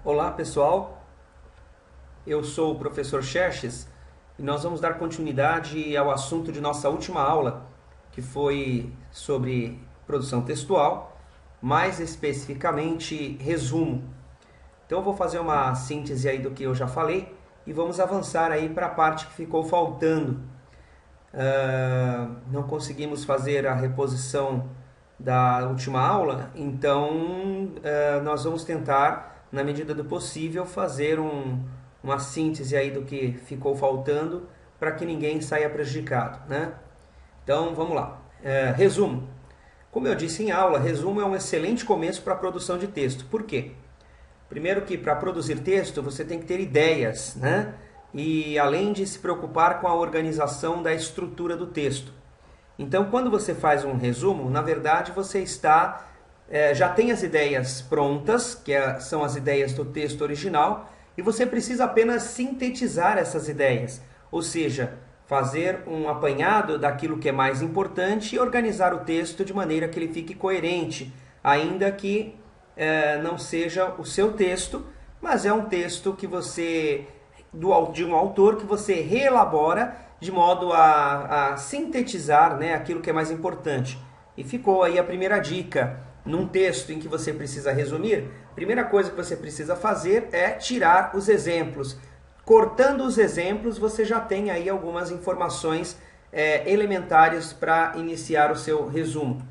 Olá pessoal, eu sou o professor Xerxes e nós vamos dar continuidade ao assunto de nossa última aula, que foi sobre produção textual, mais especificamente resumo. Então eu vou fazer uma síntese aí do que eu já falei e vamos avançar aí para a parte que ficou faltando. Não conseguimos fazer a reposição da última aula, então nós vamos tentar, na medida do possível, fazer uma síntese aí do que ficou faltando para que ninguém saia prejudicado, né? Então vamos lá. Resumo. Como eu disse em aula, resumo é um excelente começo para a produção de texto. Por quê? Primeiro que para produzir texto você tem que ter ideias, né? E além de se preocupar com a organização da estrutura do texto. Então, quando você faz um resumo, na verdade você já tem as ideias prontas, são as ideias do texto original, e você precisa apenas sintetizar essas ideias, ou seja, fazer um apanhado daquilo que é mais importante e organizar o texto de maneira que ele fique coerente, ainda que não seja o seu texto, mas é um texto que de um autor que você reelabora de modo a sintetizar, né, aquilo que é mais importante. E ficou aí a primeira dica. Num texto em que você precisa resumir, a primeira coisa que você precisa fazer é tirar os exemplos. Cortando os exemplos, você já tem aí algumas informações elementares para iniciar o seu resumo.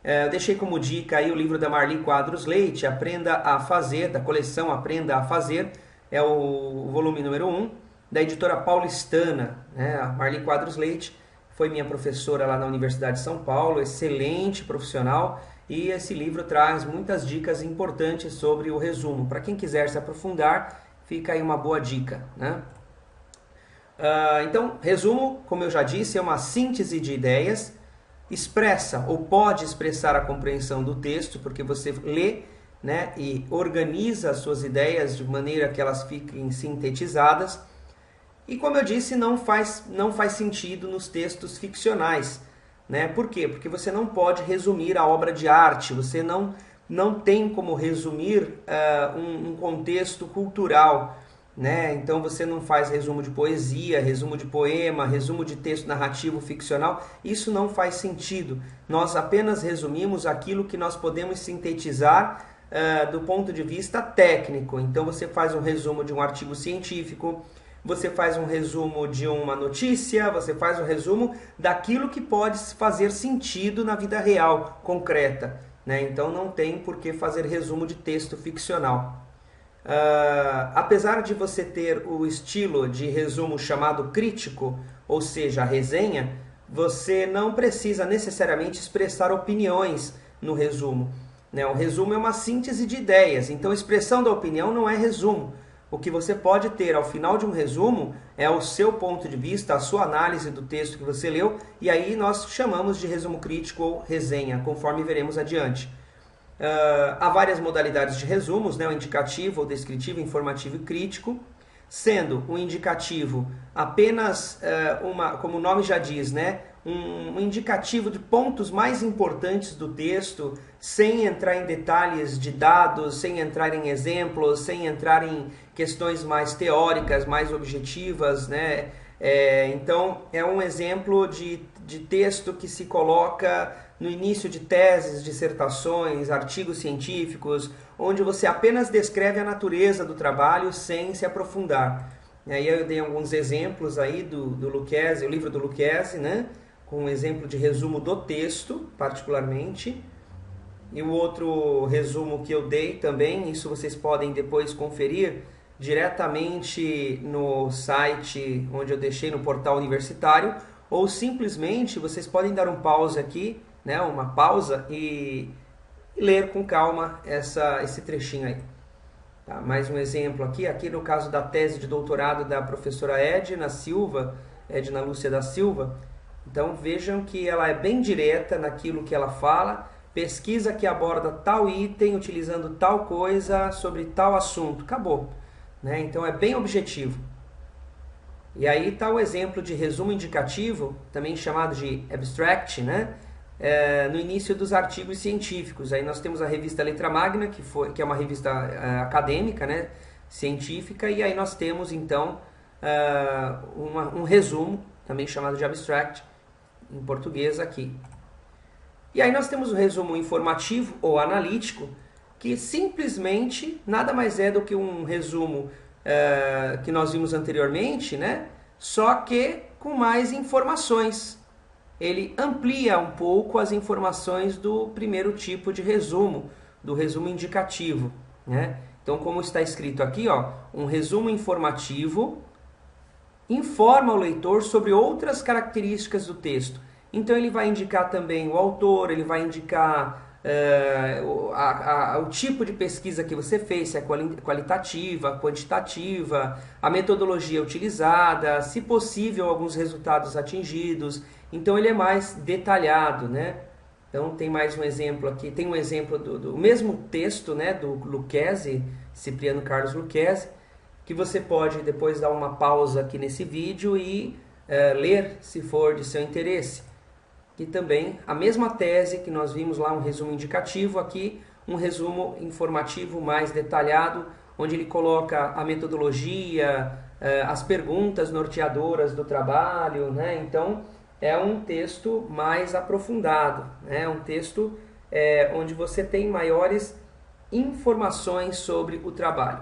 Eu deixei como dica aí o livro da Marli Quadros Leite, Aprenda a Fazer, da coleção Aprenda a Fazer, é o volume número 1, da editora paulistana, né? A Marli Quadros Leite foi minha professora lá na Universidade de São Paulo, excelente profissional, e esse livro traz muitas dicas importantes sobre o resumo. Para quem quiser se aprofundar, fica aí uma boa dica, né? Então, resumo, como eu já disse, é uma síntese de ideias, expressa ou pode expressar a compreensão do texto, porque você lê, né, e organiza as suas ideias de maneira que elas fiquem sintetizadas. E como eu disse, não faz sentido nos textos ficcionais, né? Por quê? Porque você não pode resumir a obra de arte, você não tem como resumir um contexto cultural, né? Então você não faz resumo de poesia, resumo de poema, resumo de texto narrativo ficcional, isso não faz sentido. Nós apenas resumimos aquilo que nós podemos sintetizar do ponto de vista técnico. Então você faz um resumo de um artigo científico, você faz um resumo de uma notícia, você faz um resumo daquilo que pode fazer sentido na vida real, concreta, né? Então não tem por que fazer resumo de texto ficcional. Apesar de você ter o estilo de resumo chamado crítico, ou seja, a resenha, você não precisa necessariamente expressar opiniões no resumo, né? O resumo é uma síntese de ideias, então a expressão da opinião não é resumo. O que você pode ter ao final de um resumo é o seu ponto de vista, a sua análise do texto que você leu, e aí nós chamamos de resumo crítico ou resenha, conforme veremos adiante. Há várias modalidades de resumos, né? O indicativo, o descritivo, informativo e crítico, sendo o indicativo apenas como o nome já diz, né? Um indicativo de pontos mais importantes do texto, sem entrar em detalhes de dados, sem entrar em exemplos, sem entrar em questões mais teóricas, mais objetivas, né? Então, é um exemplo de texto que se coloca no início de teses, dissertações, artigos científicos, onde você apenas descreve a natureza do trabalho sem se aprofundar. E aí eu dei alguns exemplos aí do Lucchesi, o livro do Lucchesi, né? Com um exemplo de resumo do texto, particularmente. E o outro resumo que eu dei também, isso vocês podem depois conferir diretamente no site onde eu deixei no portal universitário, ou simplesmente vocês podem dar um pause aqui, né, uma pausa e ler com calma esse trechinho aí. Tá, mais um exemplo aqui no caso da tese de doutorado da professora Edna Lúcia da Silva. Então vejam que ela é bem direta naquilo que ela fala, pesquisa que aborda tal item utilizando tal coisa sobre tal assunto, acabou, né? Então é bem objetivo. E aí está o exemplo de resumo indicativo, também chamado de abstract, né? no início dos artigos científicos. Aí nós temos a revista Letra Magna, que é uma revista acadêmica, né, científica, e aí nós temos então um resumo, também chamado de abstract, em português aqui. E aí nós temos o resumo informativo ou analítico, que simplesmente nada mais é do que um resumo que nós vimos anteriormente, né? Só que com mais informações. Ele amplia um pouco as informações do primeiro tipo de resumo, do resumo indicativo, né? Então, como está escrito aqui, ó, um resumo informativo informa o leitor sobre outras características do texto. Então ele vai indicar também o autor, ele vai indicar o tipo de pesquisa que você fez, se é qualitativa, quantitativa, a metodologia utilizada, se possível alguns resultados atingidos. Então ele é mais detalhado, né? Então tem mais um exemplo aqui, tem um exemplo do mesmo texto, né, do Lucchesi, Cipriano Carlos Lucchesi, que você pode depois dar uma pausa aqui nesse vídeo e ler, se for de seu interesse. E também a mesma tese que nós vimos lá, um resumo indicativo, aqui um resumo informativo mais detalhado, onde ele coloca a metodologia, as perguntas norteadoras do trabalho, né? Então é um texto mais aprofundado, né? Um texto onde você tem maiores informações sobre o trabalho.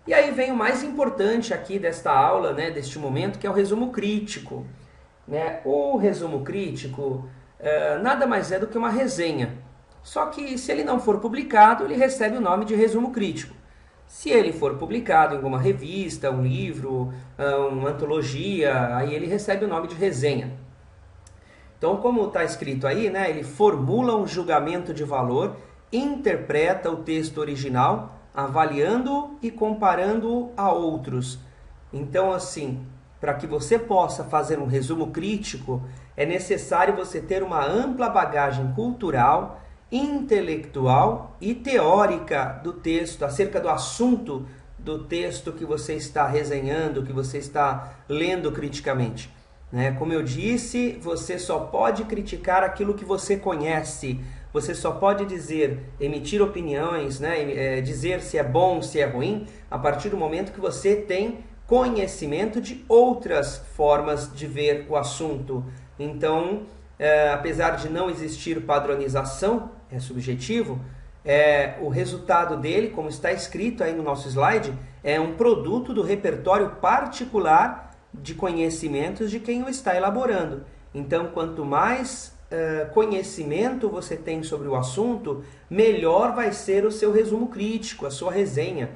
E aí vem o mais importante aqui desta aula, né, deste momento, que é o resumo crítico. Né? O resumo crítico nada mais é do que uma resenha. Só que se ele não for publicado, ele recebe o nome de resumo crítico. Se ele for publicado em alguma revista, um livro, uma antologia, aí ele recebe o nome de resenha. Então, como está escrito aí, né, ele formula um julgamento de valor, interpreta o texto original, avaliando-o e comparando-o a outros. Então, assim, para que você possa fazer um resumo crítico, é necessário você ter uma ampla bagagem cultural, intelectual e teórica do texto, acerca do assunto do texto que você está resenhando, que você está lendo criticamente. Né? Como eu disse, você só pode criticar aquilo que você conhece. Você só pode emitir opiniões, né? Dizer se é bom, se é ruim, a partir do momento que você tem conhecimento de outras formas de ver o assunto. Então, apesar de não existir padronização, é subjetivo, o resultado dele, como está escrito aí no nosso slide, é um produto do repertório particular de conhecimentos de quem o está elaborando. Então, quanto mais conhecimento você tem sobre o assunto, melhor vai ser o seu resumo crítico, a sua resenha,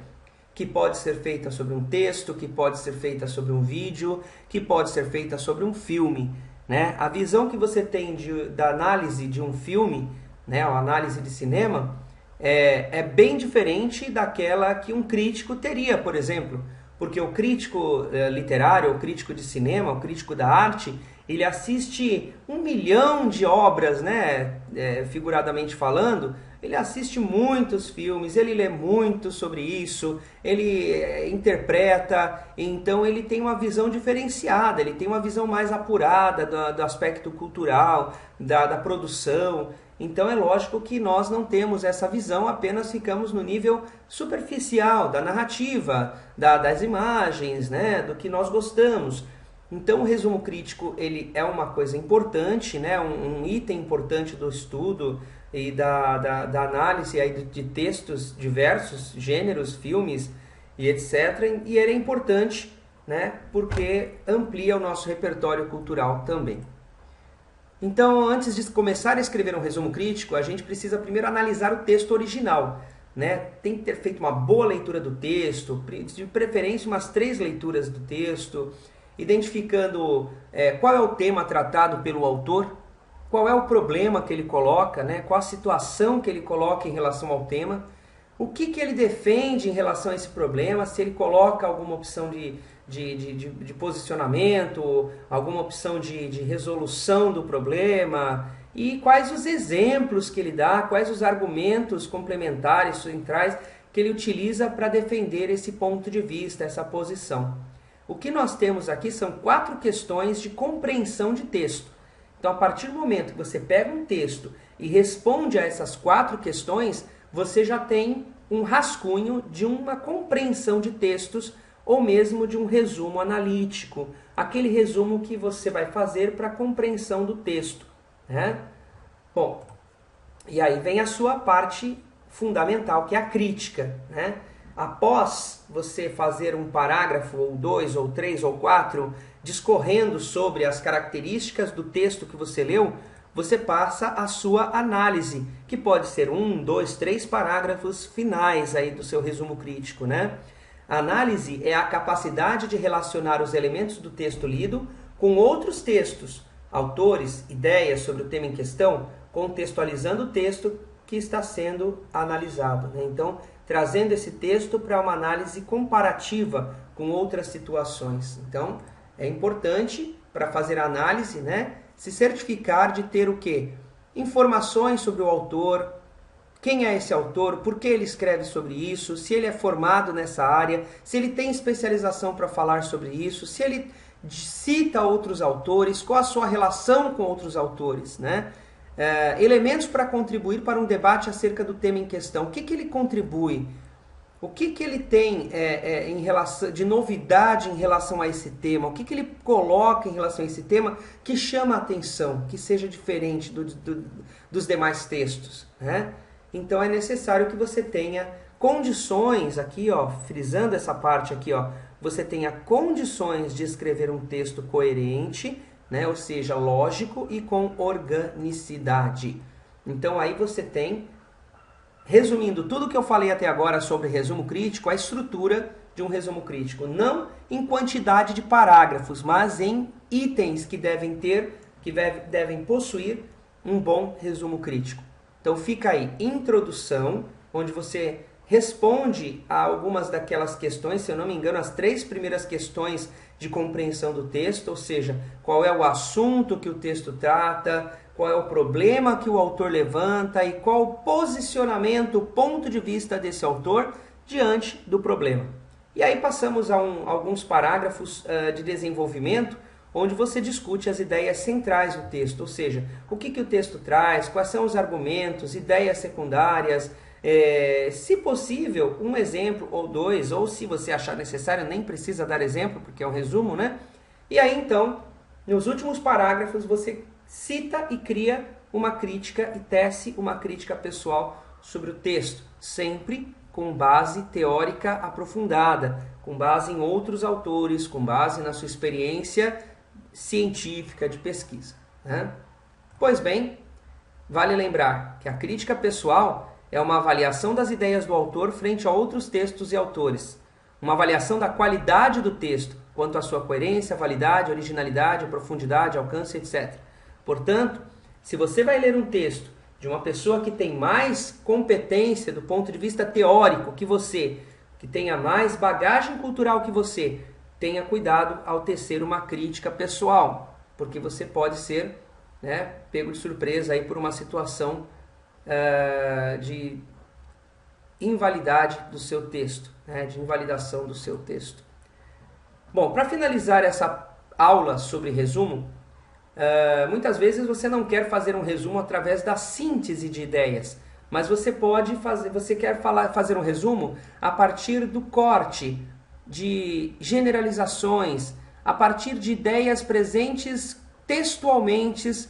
que pode ser feita sobre um texto, que pode ser feita sobre um vídeo, que pode ser feita sobre um filme. Né? A visão que você tem da análise de um filme, né, a análise de cinema, é bem diferente daquela que um crítico teria, por exemplo. Porque o crítico literário, o crítico de cinema, o crítico da arte, ele assiste 1 milhão de obras, né, figuradamente falando, ele assiste muitos filmes, ele lê muito sobre isso, ele interpreta, então ele tem uma visão diferenciada, ele tem uma visão mais apurada do aspecto cultural, da produção. Então é lógico que nós não temos essa visão, apenas ficamos no nível superficial da narrativa, das imagens, né, do que nós gostamos. Então o resumo crítico ele é uma coisa importante, né, um item importante do estudo e da análise aí de textos diversos, gêneros, filmes e etc. E ele é importante, né, porque amplia o nosso repertório cultural também. Então, antes de começar a escrever um resumo crítico, a gente precisa primeiro analisar o texto original. Né? Tem que ter feito uma boa leitura do texto, de preferência umas 3 leituras do texto, identificando qual é o tema tratado pelo autor, qual é o problema que ele coloca, né? Qual a situação que ele coloca em relação ao tema, o que ele defende em relação a esse problema, se ele coloca alguma opção de posicionamento, alguma opção de resolução do problema, e quais os exemplos que ele dá, quais os argumentos complementares, centrais, que ele utiliza para defender esse ponto de vista, essa posição. O que nós temos aqui são 4 questões de compreensão de texto. Então, a partir do momento que você pega um texto e responde a essas 4 questões, você já tem um rascunho de uma compreensão de textos ou mesmo de um resumo analítico, aquele resumo que você vai fazer para a compreensão do texto, né? Bom, e aí vem a sua parte fundamental, que é a crítica, né? Após você fazer um parágrafo, ou 2, ou 3, ou 4, discorrendo sobre as características do texto que você leu, você passa a sua análise, que pode ser 1, 2, 3 parágrafos finais aí do seu resumo crítico, né? A análise é a capacidade de relacionar os elementos do texto lido com outros textos, autores, ideias sobre o tema em questão, contextualizando o texto que está sendo analisado, né? Então, trazendo esse texto para uma análise comparativa com outras situações. Então, é importante para fazer a análise, né, se certificar de ter o quê? Informações sobre o autor, quem é esse autor, por que ele escreve sobre isso, se ele é formado nessa área, se ele tem especialização para falar sobre isso, se ele cita outros autores, qual a sua relação com outros autores, né? Elementos para contribuir para um debate acerca do tema em questão. O que ele contribui? O que ele tem em relação, de novidade em relação a esse tema? O que ele coloca em relação a esse tema que chama a atenção, que seja diferente dos demais textos, né? Então é necessário que você tenha condições, aqui ó, frisando essa parte aqui, ó, você tenha condições de escrever um texto coerente, né? Ou seja, lógico e com organicidade. Então aí você tem, resumindo tudo que eu falei até agora sobre resumo crítico, a estrutura de um resumo crítico. Não em quantidade de parágrafos, mas em itens que devem possuir um bom resumo crítico. Então fica aí, introdução, onde você responde a algumas daquelas questões, se eu não me engano, as 3 primeiras questões de compreensão do texto, ou seja, qual é o assunto que o texto trata, qual é o problema que o autor levanta e qual o posicionamento, o ponto de vista desse autor diante do problema. E aí passamos a alguns parágrafos de desenvolvimento, onde você discute as ideias centrais do texto, ou seja, o que o texto traz, quais são os argumentos, ideias secundárias, se possível, um exemplo ou 2, ou se você achar necessário, nem precisa dar exemplo, porque é um resumo, né? E aí então, nos últimos parágrafos, você cita e cria uma crítica e tece uma crítica pessoal sobre o texto, sempre com base teórica aprofundada, com base em outros autores, com base na sua experiência científica de pesquisa, né? Pois bem, vale lembrar que a crítica pessoal é uma avaliação das ideias do autor frente a outros textos e autores, uma avaliação da qualidade do texto, quanto à sua coerência, validade, originalidade, profundidade, alcance, etc. Portanto, se você vai ler um texto de uma pessoa que tem mais competência do ponto de vista teórico que você, que tenha mais bagagem cultural que você, tenha cuidado ao tecer uma crítica pessoal, porque você pode ser, né, pego de surpresa aí por uma situação de invalidade do seu texto, né, de invalidação do seu texto. Bom, para finalizar essa aula sobre resumo, muitas vezes você não quer fazer um resumo através da síntese de ideias, mas você pode fazer, você quer fazer um resumo a partir do corte, de generalizações, a partir de ideias presentes textualmente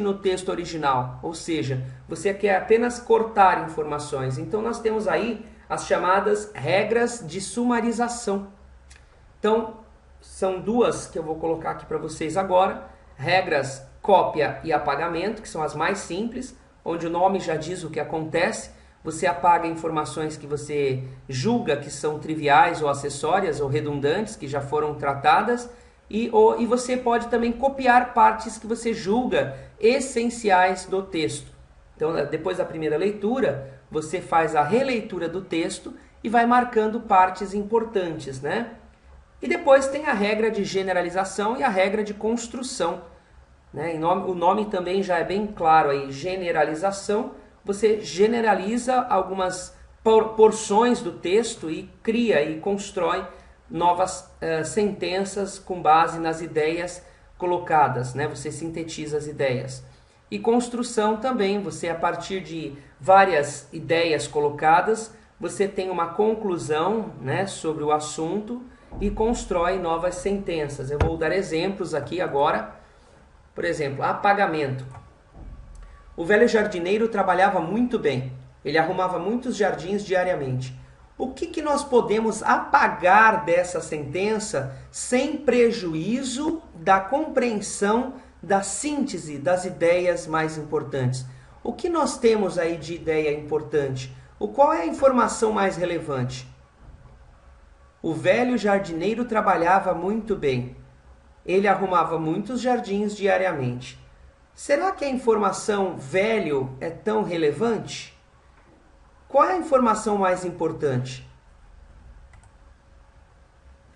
no texto original, ou seja, você quer apenas cortar informações. Então nós temos aí as chamadas regras de sumarização. Então, são 2 que eu vou colocar aqui para vocês agora. Regras cópia e apagamento, que são as mais simples, onde o nome já diz o que acontece. Você apaga informações que você julga que são triviais ou acessórias ou redundantes, que já foram tratadas. E você pode também copiar partes que você julga essenciais do texto. Então, depois da primeira leitura, você faz a releitura do texto e vai marcando partes importantes, né? E depois tem a regra de generalização e a regra de construção, né? O nome também já é bem claro aí, generalização. Você generaliza algumas porções do texto e cria e constrói novas sentenças com base nas ideias colocadas, né? Você sintetiza as ideias. E construção também, você a partir de várias ideias colocadas, você tem uma conclusão, né, sobre o assunto e constrói novas sentenças. Eu vou dar exemplos aqui agora. Por exemplo, apagamento. O velho jardineiro trabalhava muito bem. Ele arrumava muitos jardins diariamente. O que nós podemos apagar dessa sentença sem prejuízo da compreensão da síntese das ideias mais importantes? O que nós temos aí de ideia importante? Qual é a informação mais relevante? O velho jardineiro trabalhava muito bem. Ele arrumava muitos jardins diariamente. Será que a informação velho é tão relevante? Qual é a informação mais importante?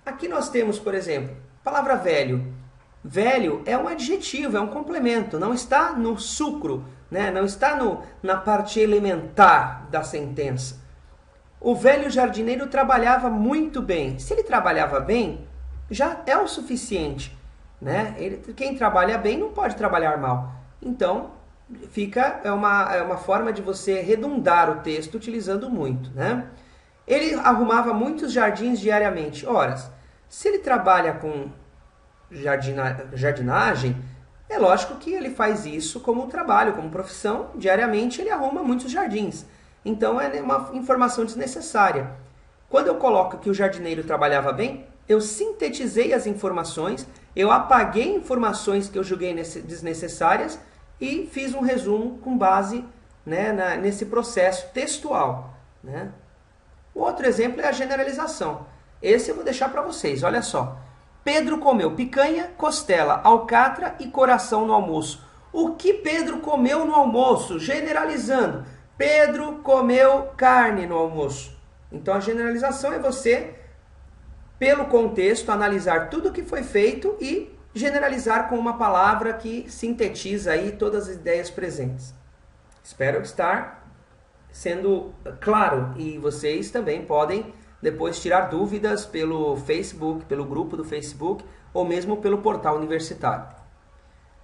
Aqui nós temos, por exemplo, a palavra velho. Velho é um adjetivo, é um complemento, não está no sucro, né? Não está na parte elementar da sentença. O velho jardineiro trabalhava muito bem. Se ele trabalhava bem, já é o suficiente, né? Quem trabalha bem não pode trabalhar mal. Então, é uma forma de você redundar o texto utilizando muito, né? Ele arrumava muitos jardins diariamente. Ora, se ele trabalha com jardinagem, é lógico que ele faz isso como trabalho, como profissão. Diariamente ele arruma muitos jardins. Então é uma informação desnecessária. Quando eu coloco que o jardineiro trabalhava bem, eu sintetizei as informações, eu apaguei informações que eu julguei desnecessárias e fiz um resumo com base, né, nesse processo textual, né? O outro exemplo é a generalização. Esse eu vou deixar para vocês, olha só. Pedro comeu picanha, costela, alcatra e coração no almoço. O que Pedro comeu no almoço? Generalizando. Pedro comeu carne no almoço. Então a generalização é você, pelo contexto, analisar tudo o que foi feito e generalizar com uma palavra que sintetiza aí todas as ideias presentes. Espero estar sendo claro e vocês também podem depois tirar dúvidas pelo Facebook, pelo grupo do Facebook ou mesmo pelo portal universitário.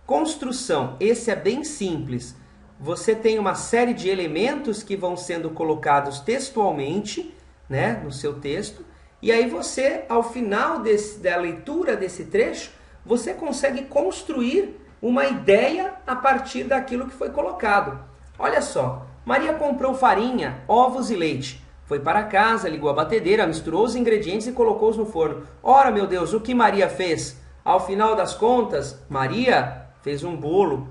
Construção, esse é bem simples. Você tem uma série de elementos que vão sendo colocados textualmente, né, no seu texto, e aí você, ao final da leitura desse trecho, você consegue construir uma ideia a partir daquilo que foi colocado. Olha só, Maria comprou farinha, ovos e leite. Foi para casa, ligou a batedeira, misturou os ingredientes e colocou-os no forno. Ora, meu Deus, o que Maria fez? Ao final das contas, Maria fez um bolo.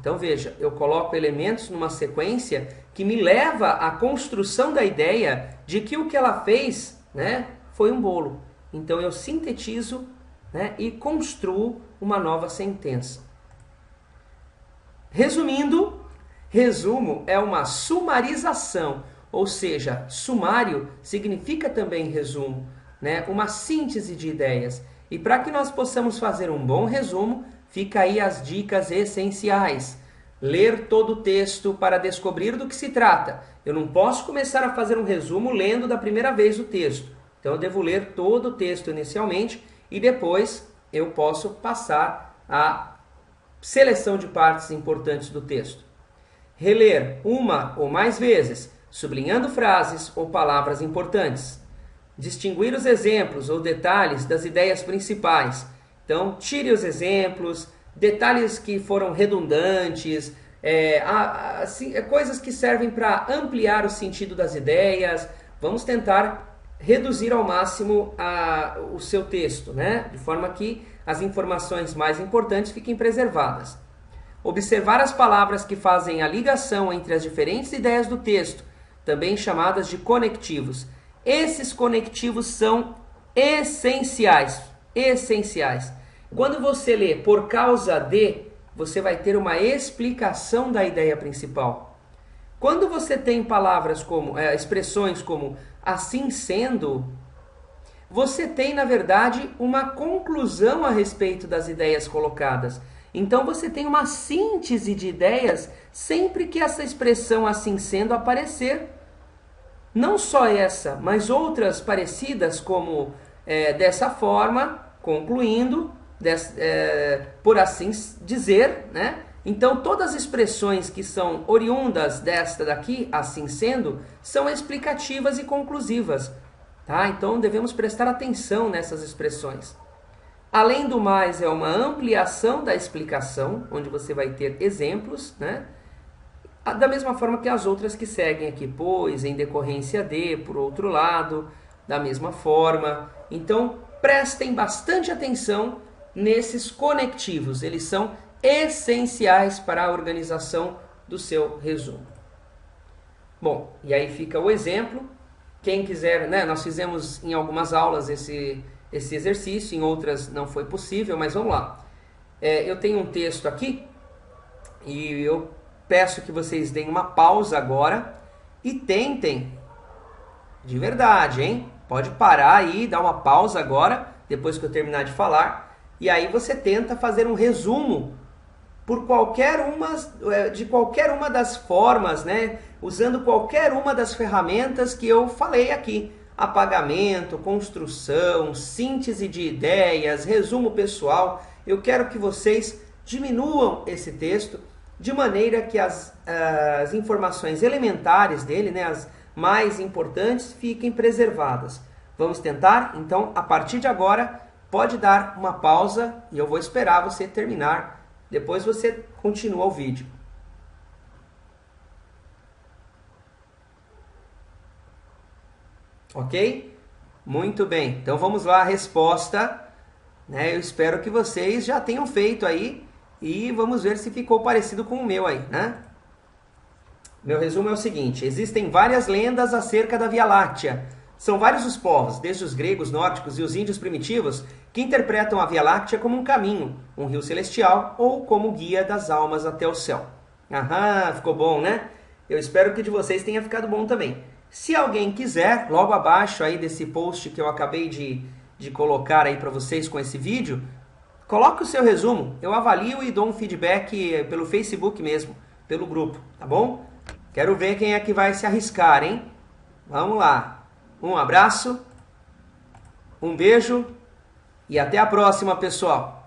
Então veja, eu coloco elementos numa sequência que me leva à construção da ideia de que o que ela fez, né, foi um bolo. Então eu sintetizo, né, e construo uma nova sentença. Resumindo, resumo é uma sumarização, ou seja, sumário significa também resumo, né, uma síntese de ideias. E para que nós possamos fazer um bom resumo, fica aí as dicas essenciais. Ler todo o texto para descobrir do que se trata. Eu não posso começar a fazer um resumo lendo da primeira vez o texto. Então eu devo ler todo o texto inicialmente e depois eu posso passar à seleção de partes importantes do texto. Reler uma ou mais vezes, sublinhando frases ou palavras importantes. Distinguir os exemplos ou detalhes das ideias principais. Então, tire os exemplos, detalhes que foram redundantes, coisas que servem para ampliar o sentido das ideias. Vamos tentar reduzir ao máximo o seu texto, né? De forma que as informações mais importantes fiquem preservadas. Observar as palavras que fazem a ligação entre as diferentes ideias do texto, também chamadas de conectivos. Esses conectivos são essenciais. Quando você lê por causa de, você vai ter uma explicação da ideia principal. Quando você tem palavras como, expressões como assim sendo, você tem, na verdade, uma conclusão a respeito das ideias colocadas. Então você tem uma síntese de ideias sempre que essa expressão assim sendo aparecer. Não só essa, mas outras parecidas como dessa forma, concluindo, por assim dizer, né? Então, todas as expressões que são oriundas desta daqui, assim sendo, são explicativas e conclusivas, tá? Então, devemos prestar atenção nessas expressões. Além do mais, é uma ampliação da explicação, onde você vai ter exemplos, né? Da mesma forma que as outras que seguem aqui, pois, em decorrência de, por outro lado, da mesma forma. Então, prestem bastante atenção nesses conectivos, eles são essenciais para a organização do seu resumo. Bom, e aí fica o exemplo. Quem quiser, né, nós fizemos em algumas aulas esse exercício, em outras não foi possível, mas vamos lá. Eu tenho um texto aqui e eu peço que vocês deem uma pausa agora e tentem, de verdade, hein? Pode parar aí, dar uma pausa agora, depois que eu terminar de falar, e aí você tenta fazer um resumo de qualquer uma das formas, né? Usando qualquer uma das ferramentas que eu falei aqui. Apagamento, construção, síntese de ideias, resumo pessoal. Eu quero que vocês diminuam esse texto de maneira que as informações elementares dele, né, as mais importantes, fiquem preservadas. Vamos tentar? Então, a partir de agora, pode dar uma pausa e eu vou esperar você terminar. Depois você continua o vídeo. Ok? Muito bem. Então vamos lá, a resposta. Eu espero que vocês já tenham feito aí e vamos ver se ficou parecido com o meu aí, né? Meu resumo é o seguinte: existem várias lendas acerca da Via Láctea. São vários os povos, desde os gregos, nórdicos e os índios primitivos, que interpretam a Via Láctea como um caminho, um rio celestial ou como guia das almas até o céu. Aham, ficou bom, né? Eu espero que de vocês tenha ficado bom também. Se alguém quiser, logo abaixo aí desse post que eu acabei de colocar aí para vocês com esse vídeo, coloque o seu resumo. Eu avalio e dou um feedback pelo Facebook mesmo, pelo grupo, tá bom? Quero ver quem é que vai se arriscar, hein? Vamos lá. Um abraço, um beijo e até a próxima, pessoal!